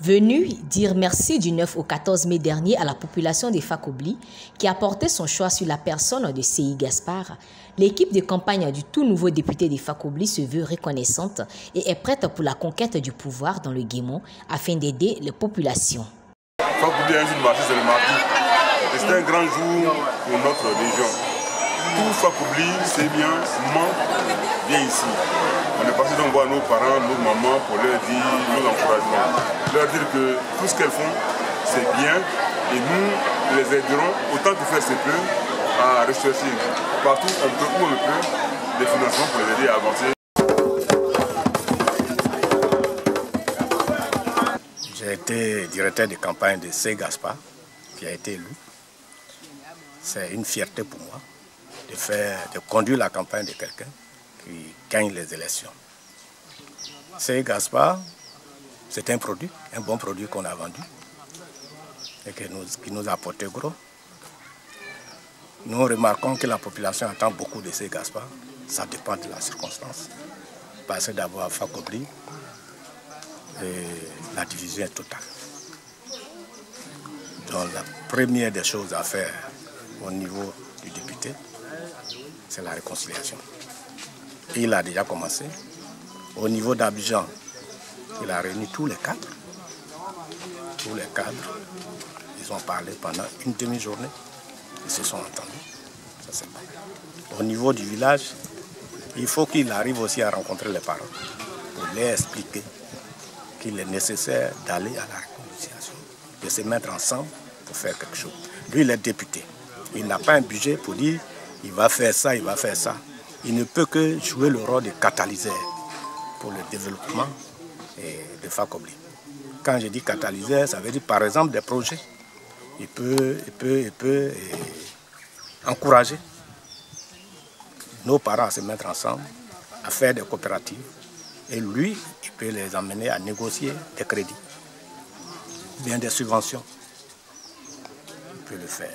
Venu dire merci du 9 au 14 mai dernier à la population des Fakobli qui a porté son choix sur la personne de Seyi Gaspard, l'équipe de campagne du tout nouveau député des Fakobli se veut reconnaissante et est prête pour la conquête du pouvoir dans le Guémon afin d'aider les populations. Fakobli a un jour de marché, c'est le mardi. Et c'est un grand jour pour notre région. Tout Fakobli, c'est bien, vient ici. On est passé donc voir nos parents, nos mamans pour leur dire nos encouragements. Leur dire que tout ce qu'elles font, c'est bien. Et nous les aiderons autant que faire se peut à rechercher partout où on peut des financements pour les aider à avancer. J'ai été directeur de campagne de Seyi Gaspard, qui a été élu. C'est une fierté pour moi de conduire la campagne de quelqu'un qui gagne les élections. Seyi Gaspard, c'est un produit, un bon produit qu'on a vendu et qui nous a apporté gros. Nous remarquons que la population attend beaucoup de Seyi Gaspard. Ça dépend de la circonstance. Parce que d'abord à Fakobli, la division est totale. Donc la première des choses à faire au niveau du député, c'est la réconciliation. Et il a déjà commencé. Au niveau d'Abidjan, il a réuni tous les cadres. Tous les cadres, ils ont parlé pendant une demi-journée. Ils se sont entendus. Ça, c'est bon. Au niveau du village, il faut qu'il arrive aussi à rencontrer les parents pour leur expliquer qu'il est nécessaire d'aller à la réconciliation, de se mettre ensemble pour faire quelque chose. Lui, il est député. Il n'a pas un budget pour dire il va faire ça, il va faire ça. Il ne peut que jouer le rôle de catalyseur pour le développement de Fakobli. Quand je dis catalyseur, ça veut dire par exemple des projets. Il peut encourager nos parents à se mettre ensemble, à faire des coopératives. Et lui, il peut les amener à négocier des crédits, bien des subventions. Il peut le faire.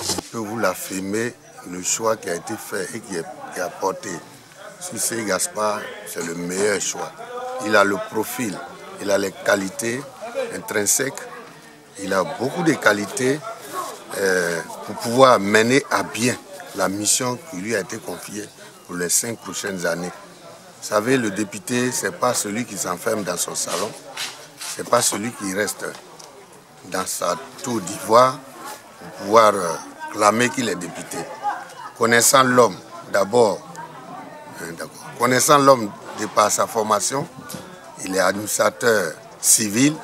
Je peux vous l'affirmer, le choix qui a été fait et qui est porté sur Seyi Gaspard, c'est le meilleur choix. Il a le profil, il a les qualités intrinsèques, il a beaucoup de qualités pour pouvoir mener à bien la mission qui lui a été confiée pour les 5 prochaines années. Vous savez, le député, ce n'est pas celui qui s'enferme dans son salon, ce n'est pas celui qui reste dans sa tour d'ivoire pour pouvoir clamer qu'il est député. Connaissant l'homme, d'abord, connaissant l'homme de par sa formation, il est administrateur civil,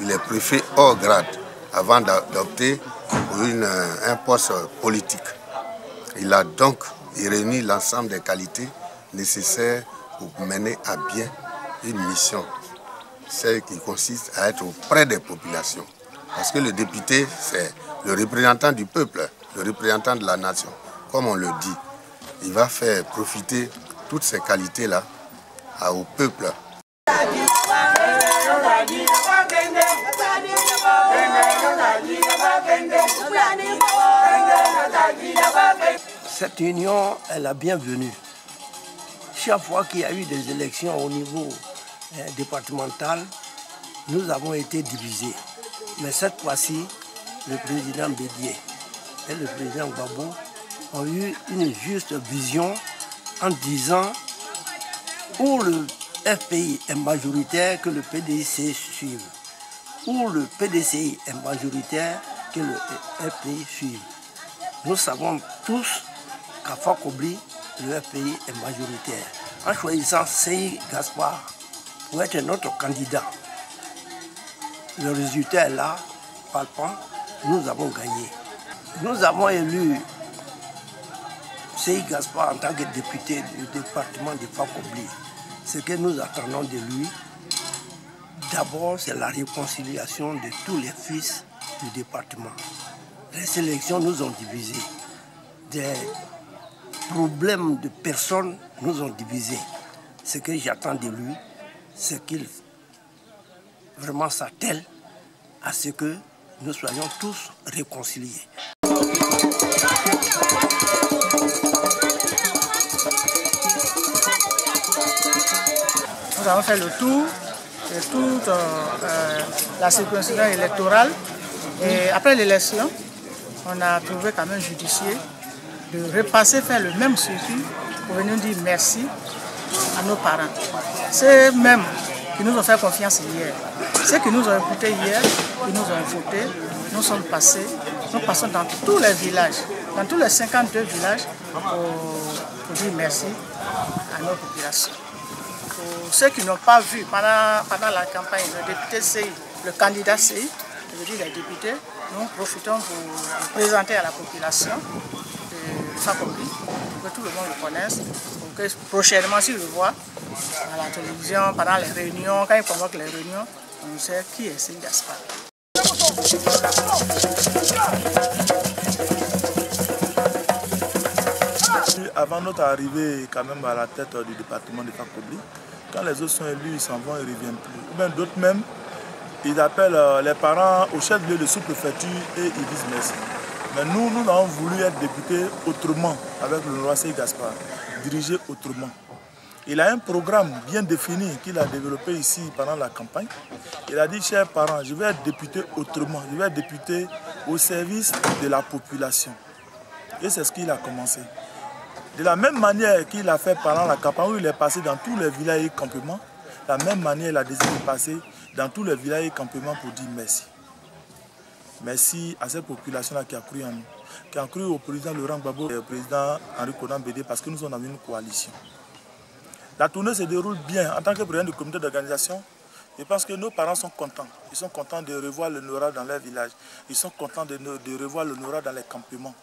il est préfet hors grade avant d'opter pour un poste politique. Il a donc réuni l'ensemble des qualités nécessaires pour mener à bien une mission, celle qui consiste à être auprès des populations. Parce que le député, c'est le représentant du peuple, le représentant de la nation. Comme on le dit, il va faire profiter toutes ces qualités-là au peuple. Cette union est la bienvenue. Chaque fois qu'il y a eu des élections au niveau départemental, nous avons été divisés. Mais cette fois-ci, le président Bédié et le président Gbagbo ont eu une juste vision en disant où le FPI est majoritaire, que le PDC suive. Où le PDCI est majoritaire, que le FPI suive. Nous savons tous qu'à Fakobli, le FPI est majoritaire. En choisissant Seyi Gaspard pour être notre candidat, le résultat est là, palpant, nous avons gagné. Nous avons élu Seyi Gaspard en tant que député du département de Fakobli. Ce que nous attendons de lui, d'abord, c'est la réconciliation de tous les fils du département. Les élections nous ont divisés. Des problèmes de personnes nous ont divisés. Ce que j'attends de lui, c'est qu'il vraiment s'attelle à ce que nous soyons tous réconciliés. Nous avons fait le tour de toute la circonscription électorale et après l'élection, on a trouvé quand même judicieux de repasser faire le même circuit pour venir dire merci à nos parents. C'est même qui nous ont fait confiance hier. Ceux qui nous ont écoutés hier, qui nous ont voté, nous sommes passés, nous passons dans tous les villages, dans tous les 52 villages pour dire merci à nos populations. Pour ceux qui n'ont pas vu pendant la campagne le député CI, le candidat CI, je veux dire les députés, nous profitons pour présenter à la population de Fakobli, pour que tout le monde le connaisse, pour que prochainement s'il le voit à la télévision, pendant les réunions, quand il convoque les réunions, on sait qui est CI Gaspard. Avant notre arrivée quand même à la tête du département de Fakobli, quand les autres sont élus, ils s'en vont, ils ne reviennent plus. Ou bien d'autres même, ils appellent les parents au chef-lieu de sous-préfecture et ils disent merci. Mais nous avons voulu être députés autrement, avec le roi Seyi Gaspard, dirigé autrement. Il a un programme bien défini qu'il a développé ici pendant la campagne. Il a dit, chers parents, je vais être député autrement, je vais être député au service de la population. Et c'est ce qu'il a commencé. De la même manière qu'il a fait pendant la campagne, où il est passé dans tous les villages et campements, de la même manière il a décidé de passer dans tous les villages et campements pour dire merci. Merci à cette population-là qui a cru en nous, qui a cru au président Laurent Gbagbo et au président Henri Konan Bédié parce que nous sommes dans une coalition. La tournée se déroule bien. En tant que président du comité d'organisation, je pense que nos parents sont contents. Ils sont contents de revoir l'honorable dans leur village. Ils sont contents de revoir l'honorable dans les campements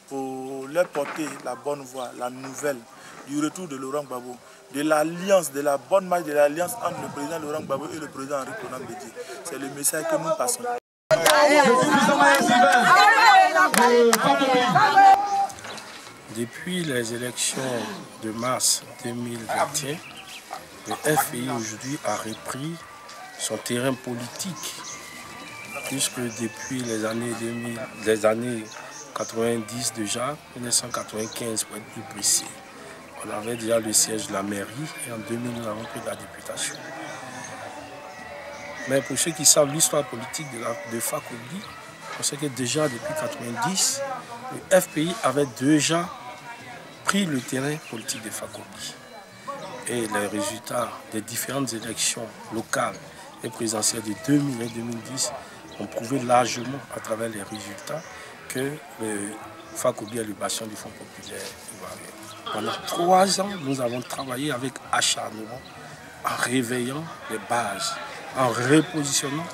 pour leur porter la bonne voie, la nouvelle du retour de Laurent Gbagbo, de l'alliance, de la bonne marche de l'alliance entre le président Laurent Gbagbo et le président Henri Konan Bédié. C'est le message que nous passons. Depuis les élections de mars 2021, le FPI aujourd'hui a repris son terrain politique, puisque depuis les années 90 déjà, 1995 pour être plus précis, on avait déjà le siège de la mairie et en 2000 nous avons pris la députation. Mais pour ceux qui savent l'histoire politique de Fakobli, on sait que déjà depuis 1990, le FPI avait déjà pris le terrain politique de Fakobli. Et les résultats des différentes élections locales et présidentielles de 2000 et 2010 ont prouvé largement à travers les résultats que le Fakobli est le bastion du Fonds populaire ivoirien. Pendant 3 ans, nous avons travaillé avec acharnement en réveillant les bases, en repositionnant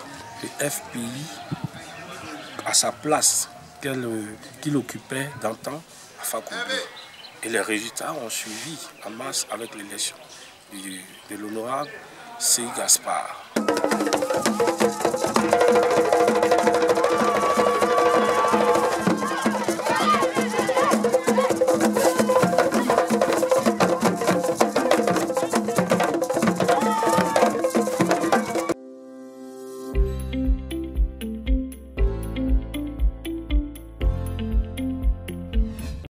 le FPI à sa place qu'il occupait d'antan à Fakobli. Et les résultats ont suivi en masse avec l'élection de l'honorable Seyi Gaspard.